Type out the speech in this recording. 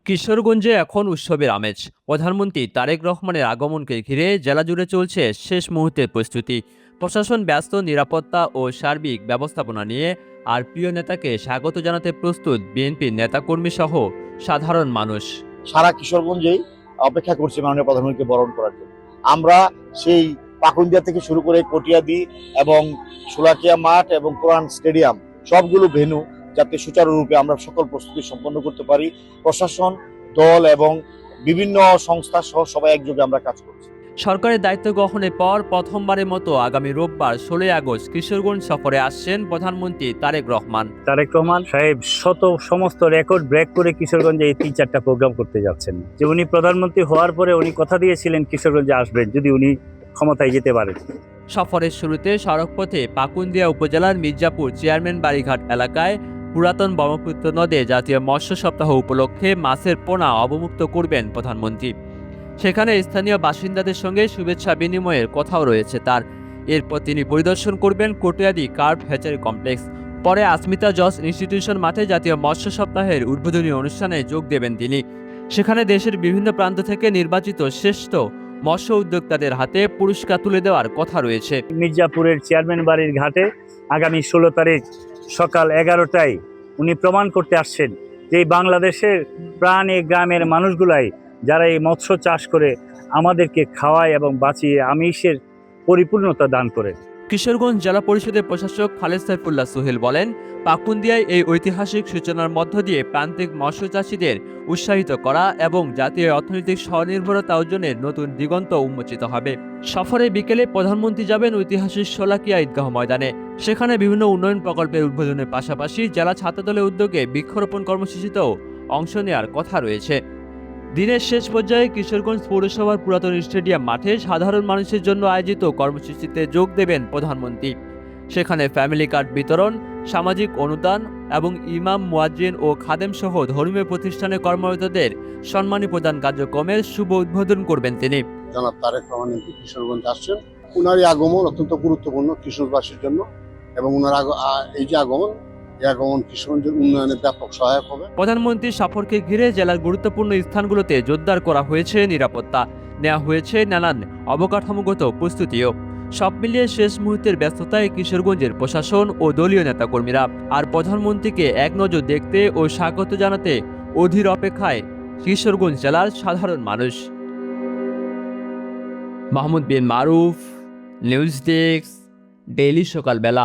কিশোরগঞ্জে এখন উৎসবের আমেজ। প্রধানমন্ত্রী তারেক রহমানের আগমনকে ঘিরে জেলা জুড়ে চলছে শেষ মুহূর্তের প্রস্তুতি। প্রশাসন ব্যস্ত নিরাপত্তা ও সার্বিক ব্যবস্থাপনা নিয়ে, আর প্রিয় নেতাকে স্বাগত জানাতে প্রস্তুত বিএনপির নেতাকর্মী সহ সাধারণ মানুষ। সারা কিশোরগঞ্জেই অপেক্ষা করছে মাননীয় প্রধানমন্ত্রীকে বরণ করার জন্য। আমরা সেই পাকুন্দিয়া থেকে শুরু করে কটিয়াদি এবং শোলাকিয়া মাঠ এবং কোরআন স্টেডিয়াম সবগুলো ভেন্যু যাতে সুচারুরূপে আমরা সকল প্রস্তুতি সম্পন্ন করতে পারি, প্রশাসন, দল এবং বিভিন্ন সংস্থা সহ সবাই একযোগে আমরা কাজ করছি। সরকারের দায়িত্ব গ্রহণের পর প্রথমবারের মতো আগামী রোববার 16 আগস্ট কিশোরগঞ্জ সফরে আসছেন প্রধানমন্ত্রী তারেক রহমান। তারেক রহমান সাহেব সমস্ত রেকর্ড ব্রেক করে কিশোরগঞ্জে এই 3-4টা প্রোগ্রাম করতে যাচ্ছেন। যে উনি প্রধানমন্ত্রী হওয়ার পরে উনি কথা দিয়েছিলেন কিশোরগঞ্জে আসবেন যদি উনি ক্ষমতায় যেতে পারেন। সফরের শুরুতে সড়কপথে পাকুন্দিয়া উপজেলার মির্জাপুর চেয়ারম্যান বাড়িঘাট এলাকায় পুরাতন ব্রহ্মপুত্র নদে জাতীয় মৎস্য সপ্তাহ উপলক্ষে মাছের পোনা অবমুক্ত করবেন প্রধানমন্ত্রী। সেখানে স্থানীয় বাসিন্দাদের সঙ্গে শুভেচ্ছা বিনিময়ের কথাও রয়েছে তার। এরপর তিনি পরিদর্শন করবেন কটিয়াদি কার্প হ্যাচারি কমপ্লেক্স। পরে আসমিতা জজ ইনস্টিটিউশন মাঠে জাতীয় মৎস্য সপ্তাহের উদ্বোধনী অনুষ্ঠানে যোগ দেবেন তিনি। সেখানে দেশের বিভিন্ন প্রান্ত থেকে নির্বাচিত শ্রেষ্ঠ মৎস্য উদ্যোক্তাদের হাতে পুরস্কার তুলে দেওয়ার কথা রয়েছে। মির্জাপুরের চেয়ারম্যান বাড়ির ঘাটে আগামী 16 তারিখ সকাল 11টায় উনি প্রমাণ করতে আসছেন যে বাংলাদেশের প্রাণী গ্রামের মানুষগুলাই যারা এই মৎস্য চাষ করে আমাদেরকে খাওয়ায় এবং বাঁচিয়ে আমিষের পরিপূর্ণতা দান করে। কিশোরগঞ্জ জেলা পরিষদের প্রশাসক খালেদ সাইফুল্লাহ সোহেল বলেন, পাকুন্দিয়ায় এই ঐতিহাসিক সূচনার মধ্য দিয়ে প্রান্তিক মৎস্য চাষীদের উৎসাহিত করা এবং জাতীয় অর্থনৈতিক স্বনির্ভরতা অর্জনের নতুন দিগন্ত উন্মোচিত হবে। সফরে বিকেলে প্রধানমন্ত্রী যাবেন ঐতিহাসিক শোলাকিয়া ঈদগাহ ময়দানে। সেখানে বিভিন্ন উন্নয়ন প্রকল্পের উদ্বোধনের পাশাপাশি জেলা ছাত্রদলের উদ্যোগে বৃক্ষরোপণ কর্মসূচিতেও অংশ নেওয়ার কথা রয়েছে। দিনের শেষ পর্যায়ে কিশোরগঞ্জ পৌরসভার পুরাতন স্টেডিয়াম মাঠে সাধারণ মানুষের জন্য আয়োজিত কর্মসূচিতে যোগ দেবেন প্রধানমন্ত্রী। সেখানে ফ্যামিলি কার্ড বিতরণ, সামাজিক অনুদান এবং ইমাম, মুয়াজ্জিন ও খাদেম সহ ধর্মীয় প্রতিষ্ঠানে কর্মরতদের সম্মানী প্রদান কার্যক্রমের শুভ উদ্বোধন করবেন তিনি। জনাব তারেক রহমান কিশোরগঞ্জ আসছেন। উনারই আগমন অত্যন্ত গুরুত্বপূর্ণ কিশোরবাসীর জন্য এবং উনার এই যে আগমন কিশোরগঞ্জের উন্নয়নে ব্যাপক সহায়ক হবে। প্রধানমন্ত্রীর সফরকে ঘিরে জেলার গুরুত্বপূর্ণ স্থানগুলোতে জোরদার করা হয়েছে নিরাপত্তা, নেওয়া হয়েছে নানান অবকাঠামোগত প্রস্তুতিও। সব মিলিয়ে শেষ মুহূর্তের ব্যস্ততায় কিশোরগঞ্জের প্রশাসন ও দলীয় নেতাকর্মীরা। আর প্রধানমন্ত্রীকে এক নজর দেখতে ও স্বাগত জানাতে অধীর অপেক্ষায় কিশোরগঞ্জ জেলার সাধারণ মানুষ। মাহমুদ বিন মারুফ, নিউজ ডেস্ক, ডেইলি সকালবেলা।